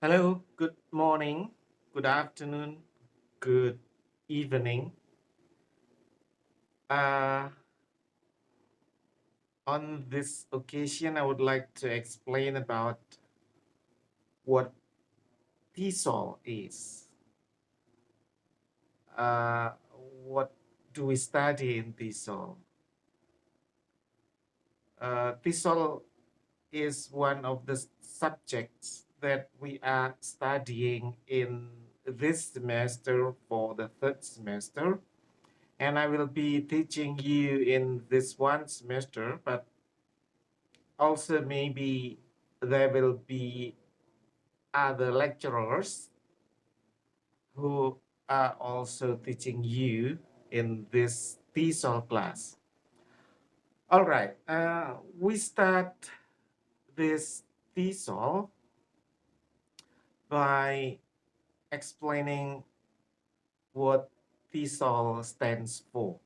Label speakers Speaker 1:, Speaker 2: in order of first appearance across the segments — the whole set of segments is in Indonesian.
Speaker 1: Hello, good morning, good afternoon, good evening. Uh, on this occasion, I would like to explain about what TESOL is. Uh, what do we study in TESOL? TESOL is one of the subjects that we are studying in this semester for the third semester. And I will be teaching you in this one semester, but also maybe there will be other lecturers who are also teaching you in this TESOL class. All right, we start this TESOL by explaining what TESOL stands for.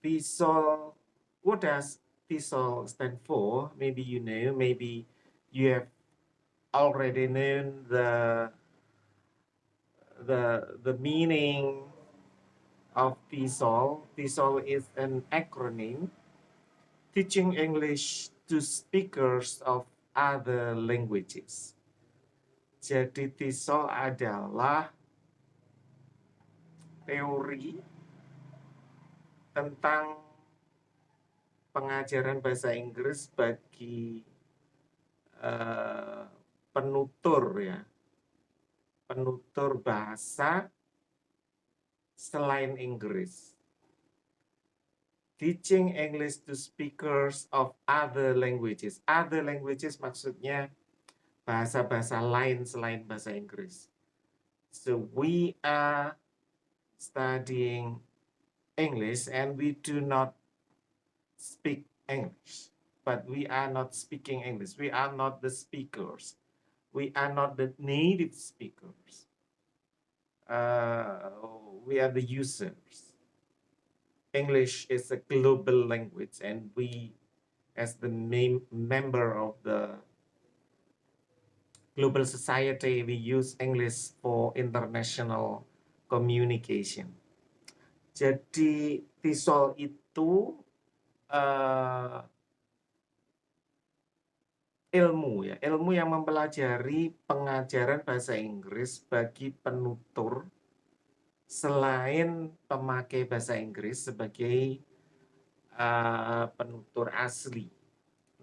Speaker 1: TESOL, what does TESOL stand for? Maybe you know, maybe you have already known the meaning of TESOL. TESOL is an acronym teaching English to speakers of other languages. Jadi TESOL adalah teori tentang pengajaran bahasa Inggris bagi eh, penutur ya, penutur bahasa selain Inggris. Teaching English to speakers of other languages. Other languages maksudnya bahasa-bahasa lain selain bahasa Inggris. So we are studying English and we do not speak English. But we are not speaking English. We are not the speakers. We are not the native speakers. Uh, we are the users. English is a global language, and we, as the main member of the global society, we use English for international communication. Jadi TESOL itu uh, ilmu ya, ilmu yang mempelajari pengajaran bahasa Inggris bagi penutur selain pemakai bahasa Inggris sebagai penutur asli.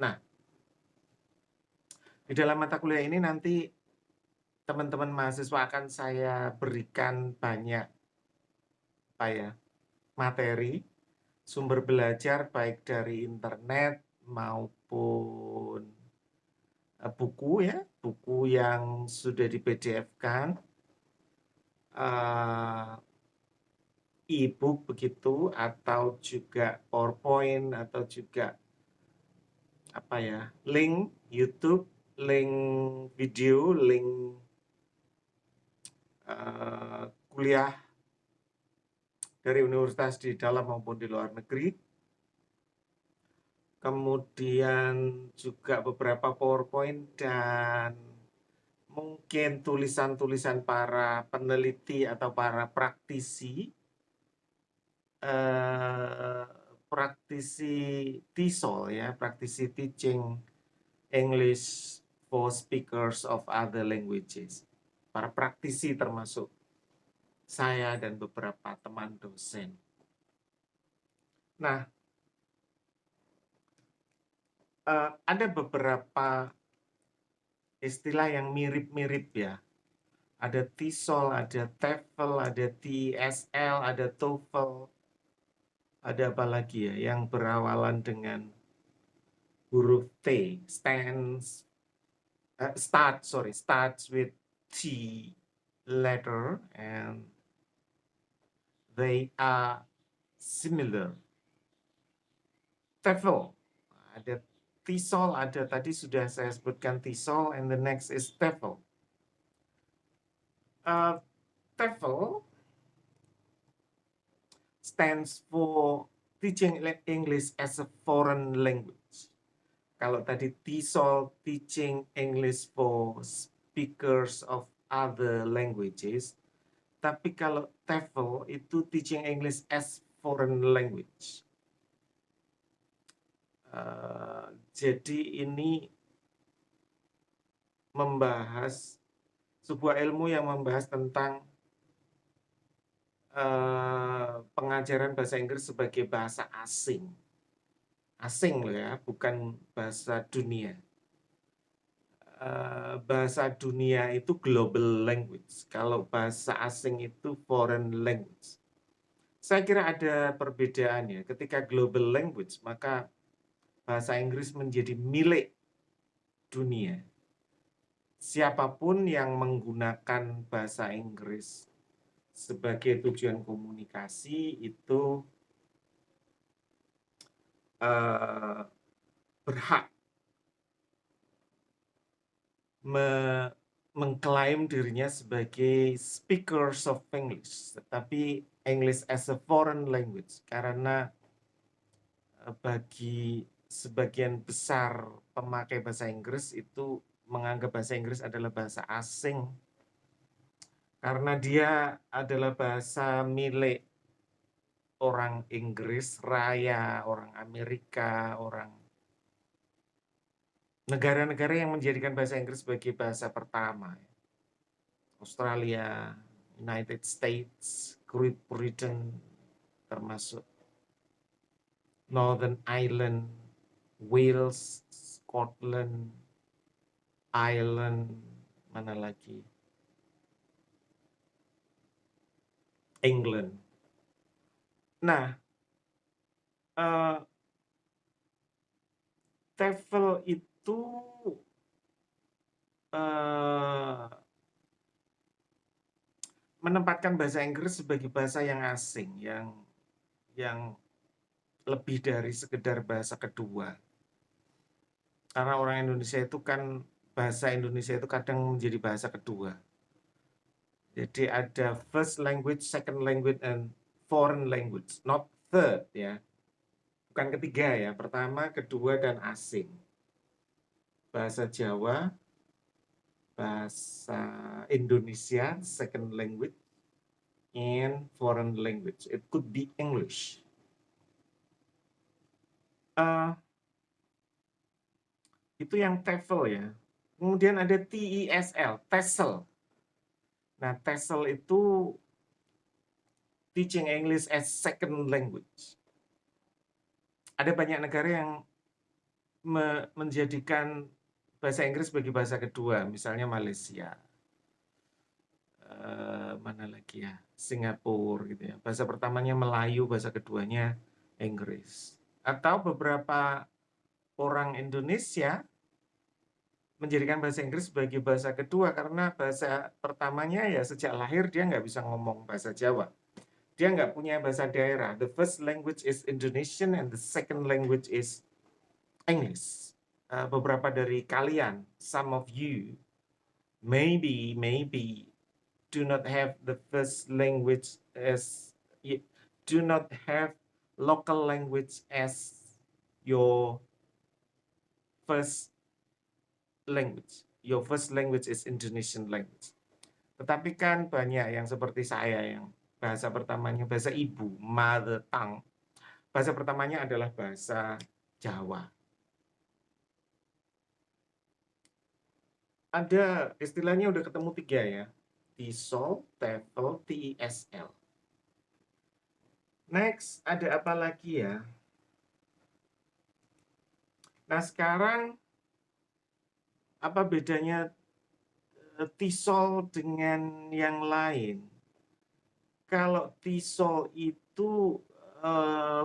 Speaker 1: Nah, di dalam mata kuliah ini nanti teman-teman mahasiswa akan saya berikan banyak materi, sumber belajar baik dari internet maupun buku ya, buku yang sudah di PDF-kan, e-book begitu, atau juga PowerPoint, atau juga link YouTube, link video, link kuliah dari universitas di dalam maupun di luar negeri. Kemudian juga beberapa PowerPoint dan mungkin tulisan-tulisan para peneliti atau para praktisi TESOL ya, praktisi teaching English for speakers of other languages. Para praktisi termasuk saya dan beberapa teman dosen. Nah, ada beberapa istilah yang mirip-mirip ya. Ada TESOL, ada TEFL, ada TESL, ada TOEFL. Ada apa lagi ya yang berawalan dengan huruf T, starts with T letter and they are similar. TEFL, ada TESOL, ada tadi sudah saya sebutkan TESOL, and the next is TEFL. TEFL stands for Teaching English as a Foreign Language. Kalau tadi TESOL, Teaching English for speakers of other languages. Tapi kalau TEFL itu teaching English as foreign language. Jadi ini membahas sebuah ilmu yang membahas tentang pengajaran bahasa Inggris sebagai bahasa asing. Asing loh ya, bukan bahasa dunia. Bahasa dunia itu global language. Kalau bahasa asing itu foreign language. Saya kira ada perbedaannya. Ketika global language, maka bahasa Inggris menjadi milik dunia. Siapapun yang menggunakan bahasa Inggris sebagai tujuan komunikasi itu berhak mengklaim dirinya sebagai speakers of English, tetapi English as a foreign language, karena bagi sebagian besar pemakai bahasa Inggris itu menganggap bahasa Inggris adalah bahasa asing karena dia adalah bahasa milik orang Inggris Raya, orang Amerika, orang negara-negara yang menjadikan bahasa Inggris sebagai bahasa pertama. Australia, United States, Great Britain, termasuk Northern Ireland, Wales, Scotland, Ireland, mana lagi? England. Nah, TEFL itu menempatkan bahasa Inggris sebagai bahasa yang asing, yang lebih dari sekedar bahasa kedua. Karena orang Indonesia itu kan, bahasa Indonesia itu kadang menjadi bahasa kedua. Jadi ada first language, second language, and foreign language, not third ya. Bukan ketiga ya, pertama, kedua, dan asing. Bahasa Jawa, bahasa Indonesia, second language, and foreign language. It could be English. Itu yang TEFL ya. Kemudian ada TESL, TESL. Nah, TESL itu teaching English as second language. Ada banyak negara yang menjadikan bahasa Inggris sebagai bahasa kedua, misalnya Malaysia, mana lagi ya, Singapura gitu ya. Bahasa pertamanya Melayu, bahasa keduanya Inggris. Atau beberapa orang Indonesia menjadikan bahasa Inggris sebagai bahasa kedua karena bahasa pertamanya ya sejak lahir dia nggak bisa ngomong bahasa Jawa. Dia nggak punya bahasa daerah. The first language is Indonesian and the second language is English. Beberapa dari kalian, some of you, maybe do not have the first language as, do not have local language as your first language. Your first language is Indonesian language. Tetapi kan banyak yang seperti saya yang bahasa pertamanya bahasa ibu, mother tongue. Bahasa pertamanya adalah bahasa Jawa. Ada istilahnya udah ketemu 3 ya. TESOL, TEFL, TESL. Next, ada apa lagi ya? Nah, sekarang apa bedanya TESOL dengan yang lain? Kalau TESOL itu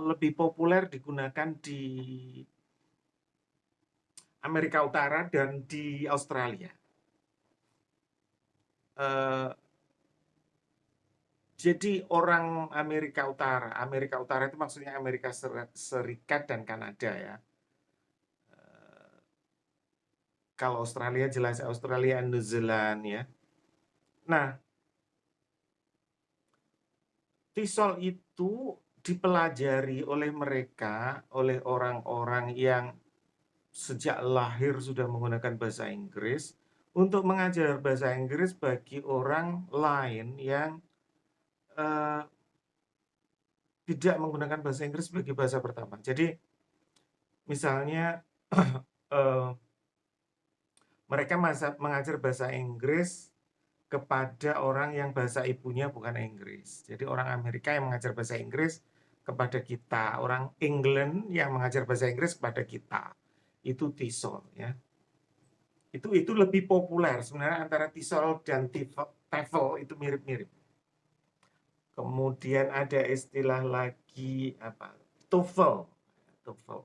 Speaker 1: lebih populer digunakan di Amerika Utara dan di Australia. Jadi orang Amerika Utara itu maksudnya Amerika Serikat dan Kanada ya. Kalau Australia jelas Australia dan New Zealand ya. Nah, TESOL itu dipelajari oleh mereka, oleh orang-orang yang sejak lahir sudah menggunakan bahasa Inggris, untuk mengajar bahasa Inggris bagi orang lain yang tidak menggunakan bahasa Inggris sebagai bahasa pertama. Jadi misalnya mereka mengajar bahasa Inggris kepada orang yang bahasa ibunya bukan Inggris. Jadi orang Amerika yang mengajar bahasa Inggris kepada kita, orang England yang mengajar bahasa Inggris kepada kita. Itu TESOL ya. Itu lebih populer sebenarnya antara TESOL dan TEFL itu mirip-mirip. Kemudian ada istilah lagi apa? TOEFL. TOEFL.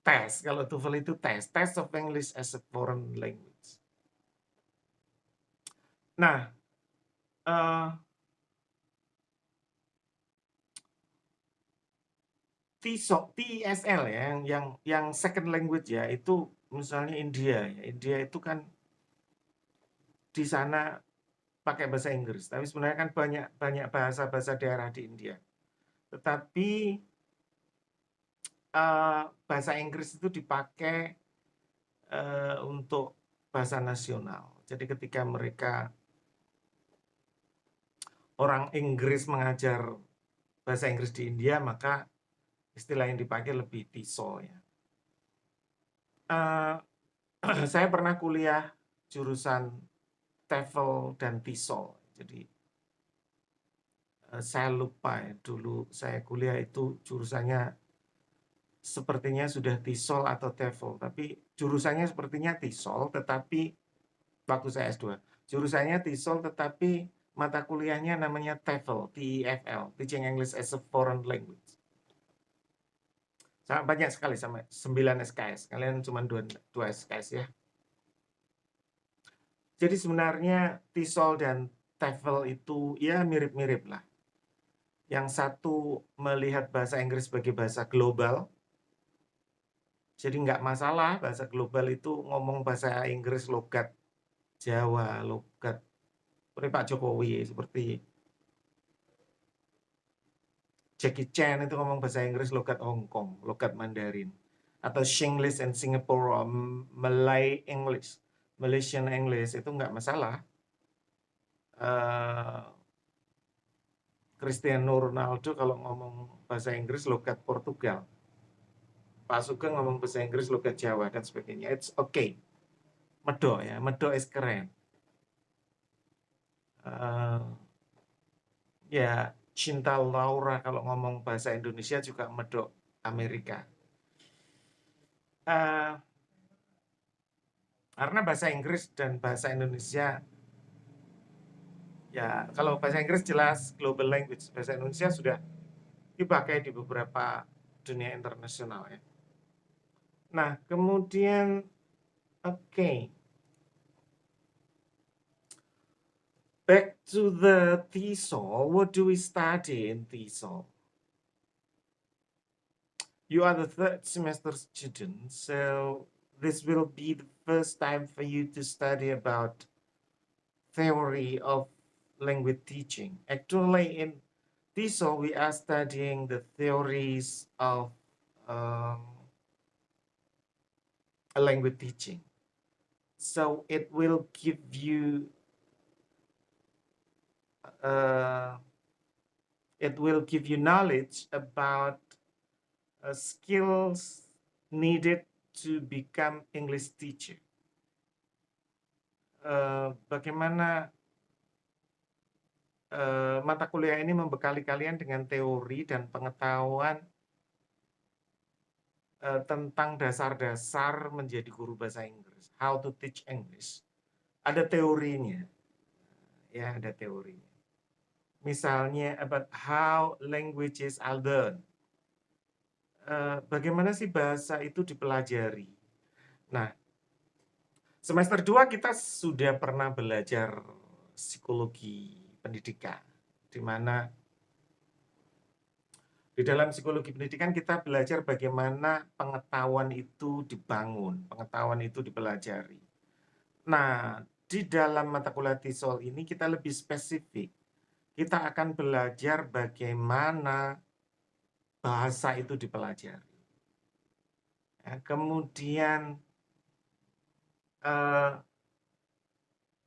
Speaker 1: Tes, kalau TOEFL itu Test of English as a Foreign Language. Nah, TESL ya, yang second language ya, itu misalnya India. Ya. India itu kan di sana pakai bahasa Inggris, tapi sebenarnya kan banyak bahasa-bahasa daerah di India. Tetapi bahasa Inggris itu dipakai untuk bahasa nasional. Jadi ketika orang Inggris mengajar bahasa Inggris di India, maka istilah yang dipakai lebih TESOL ya. Saya pernah kuliah jurusan TEFL dan TESOL. Jadi saya lupa ya, dulu saya kuliah itu jurusannya sepertinya sudah TESOL atau TEFL, tapi jurusannya sepertinya TESOL, tetapi waktu saya S2. Jurusannya TESOL, tetapi mata kuliahnya namanya TEFL, TEFL, Teaching English as a Foreign Language. Sangat banyak sekali, sampai 9 SKS. Kalian cuma 2 SKS ya. Jadi sebenarnya TESOL dan TEFL itu ya mirip-mirip lah. Yang satu melihat bahasa Inggris sebagai bahasa global. Jadi nggak masalah bahasa global itu ngomong bahasa Inggris logat Jawa, logat seperti Pak Jokowi, seperti Jackie Chan itu ngomong bahasa Inggris logat Hong Kong, logat Mandarin. Atau Singlish and Singapore, Malay English, Malaysian English, itu nggak masalah. Cristiano Ronaldo kalau ngomong bahasa Inggris logat Portugal. Pak Sugeng ngomong bahasa Inggris logat Jawa dan sebagainya. It's okay. Medok ya, medok is keren. Ya, Cinta Laura kalau ngomong bahasa Indonesia juga medok Amerika. Karena bahasa Inggris dan bahasa Indonesia, ya kalau bahasa Inggris jelas global language, bahasa Indonesia sudah dipakai di beberapa dunia internasional ya. Nah, kemudian okay. Back to the TESOL. What do we study in TESOL? You are the third semester student, so this will be the first time for you to study about theory of language teaching. Actually, in TESOL, we are studying the theories of language teaching. So it will give you knowledge about skills needed to become English teacher. Bagaimana mata kuliah ini membekali kalian dengan teori dan pengetahuan tentang dasar-dasar menjadi guru bahasa Inggris. How to teach English. Ada teorinya. Ya, ada teorinya. Misalnya about how languages are learned. Bagaimana sih bahasa itu dipelajari. Nah, semester 2 kita sudah pernah belajar psikologi pendidikan, di mana di dalam psikologi pendidikan kita belajar bagaimana pengetahuan itu dibangun, pengetahuan itu dipelajari. Nah, di dalam mata kuliah TESOL ini kita lebih spesifik. Kita akan belajar bagaimana bahasa itu dipelajari. Ya, kemudian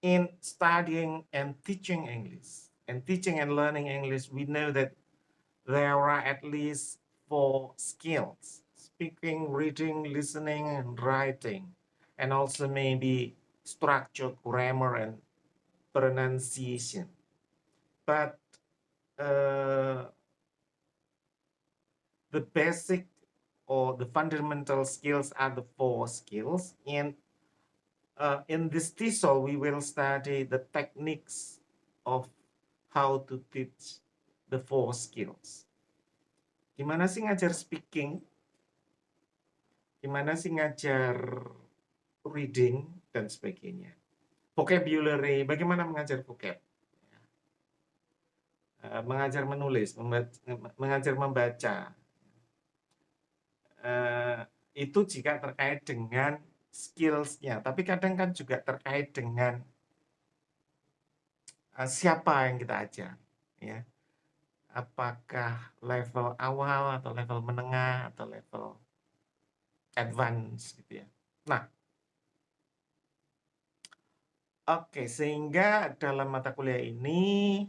Speaker 1: in studying and teaching English, and teaching and learning English, we know that there are at least 4 skills: speaking, reading, listening, and writing, and also maybe structure, grammar, and pronunciation. But the basic or the fundamental skills are the 4 skills. And in this TESOL, we will study the techniques of how to teach the 4 skills. Gimana sih ngajar speaking? Gimana sih ngajar reading dan sebagainya? Vocabulary, bagaimana mengajar vocab? Mengajar menulis, mengajar membaca. Itu jika terkait dengan skills-nya, tapi kadang kan juga terkait dengan siapa yang kita ajar, ya. Apakah level awal atau level menengah atau level advance gitu ya. Nah, oke, sehingga dalam mata kuliah ini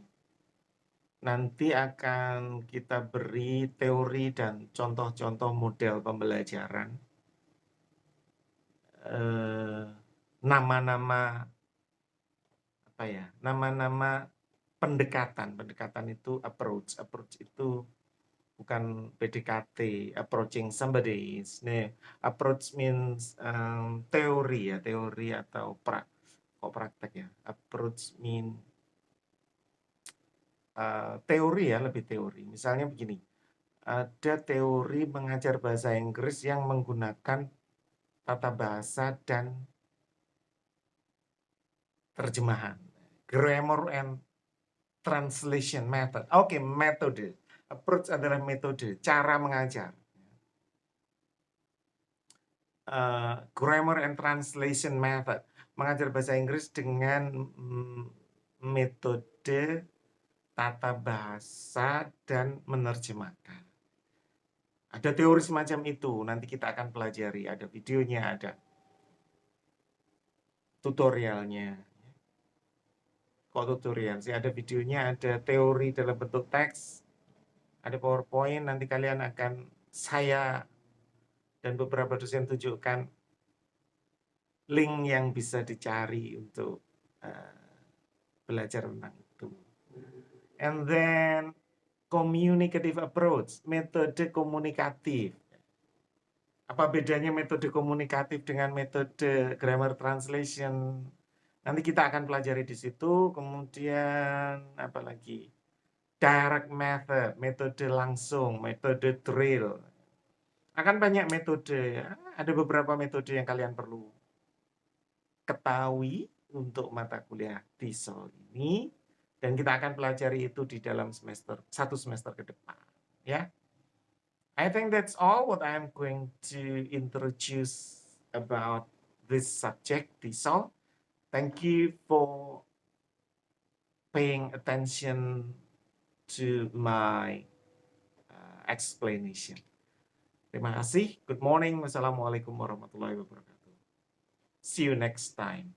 Speaker 1: nanti akan kita beri teori dan contoh-contoh model pembelajaran, nama-nama apa ya, nama-nama pendekatan itu approach itu bukan PDKT, approaching somebody. Nah, approach means teori ya, teori atau praktek ya. Approach mean teori ya, lebih teori. Misalnya begini, ada teori mengajar bahasa Inggris yang menggunakan tata bahasa dan terjemahan, grammar and translation method. Oke, metode. Approach adalah metode, cara mengajar. Grammar and translation method, mengajar bahasa Inggris dengan metode tata bahasa dan menerjemahkan. Ada teori semacam itu, nanti kita akan pelajari. Ada videonya, ada tutorialnya. Kok tutorial sih? Ada videonya, ada teori dalam bentuk teks, ada PowerPoint, nanti kalian akan, saya dan beberapa dosen tunjukkan link yang bisa dicari untuk belajar tentang itu. And then communicative approach, metode komunikatif. Apa bedanya metode komunikatif dengan metode grammar translation? Nanti kita akan pelajari di situ. Kemudian apa lagi? Direct method, metode langsung, metode drill. Akan banyak metode ya. Ada beberapa metode yang kalian perlu ketahui untuk mata kuliah TESOL ini, dan kita akan pelajari itu di dalam satu semester ke depan, ya. I think that's all what I'm going to introduce about this subject, TESOL. Thank you for paying attention to my explanation. Terima kasih. Good morning. Wassalamualaikum warahmatullahi wabarakatuh. See you next time.